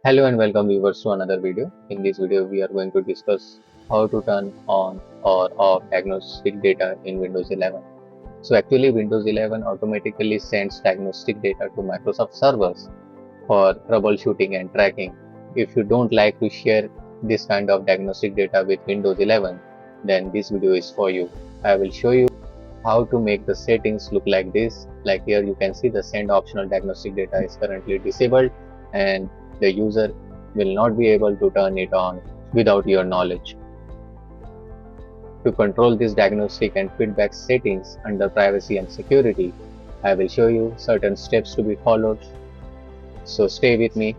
Hello and welcome viewers to another video. In this video, we are going to discuss how to turn on or off diagnostic data in Windows 11. So actually Windows 11 automatically sends diagnostic data to Microsoft servers for troubleshooting and tracking. If you don't like to share this kind of diagnostic data with Windows 11, then this video is for you. I will show you how to make the settings look like this. Like here you can see the send optional diagnostic data is currently disabled and the user will not be able to turn it on without your knowledge. To control this diagnostic and feedback settings under privacy and security, I will show you certain steps to be followed. So stay with me.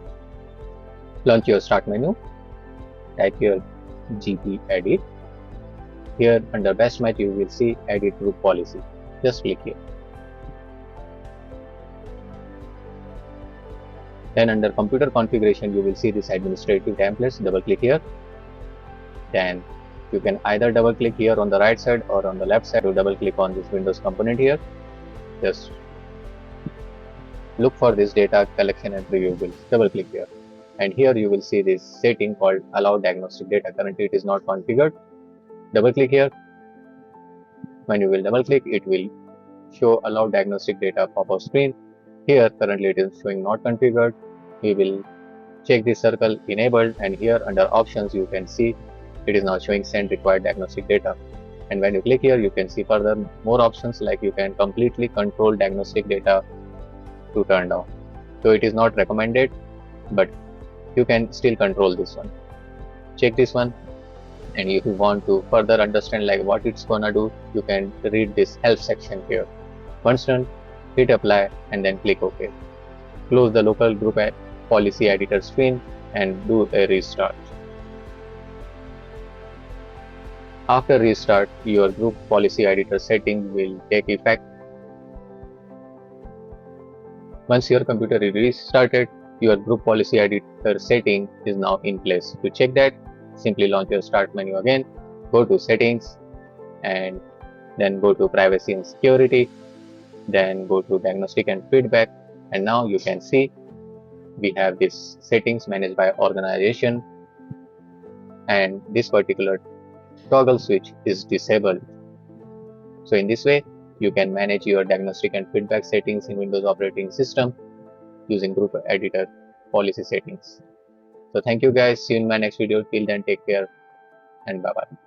Launch your start menu, type here GP edit. Here under best match you will see edit group policy. Just click here. Then under computer configuration you will see this administrative templates. Double click here. Then you can either double click here on the right side or on the left side to double click on this Windows component here. Just look for this data collection and preview. Double click here. And here you will see this setting called allow diagnostic data. Currently it is not configured. Double click here. When you will double click, it will show allow diagnostic data pop-up screen. Here currently it is showing not configured. We will check this circle enabled, and here under options you can see it is now showing send required diagnostic data. And when you click here you can see further more options, like you can completely control diagnostic data to turn down. So it is not recommended, but you can still control this one. Check this one, and if you want to further understand like what it's gonna do, you can read this help section here. Once done, hit apply and then click OK. Close the local group policy editor screen and do a restart. After restart, your group policy editor setting will take effect. Once your computer is restarted, your group policy editor setting is now in place. To check that, simply launch your start menu again, go to settings and then go to privacy and security, then go to diagnostic and feedback, and now you can see we have this settings managed by organization, and this particular toggle switch is disabled. So in this way you can manage your diagnostic and feedback settings in Windows operating system using group editor policy settings. So thank you guys, see you in my next video. Till then, take care and bye bye.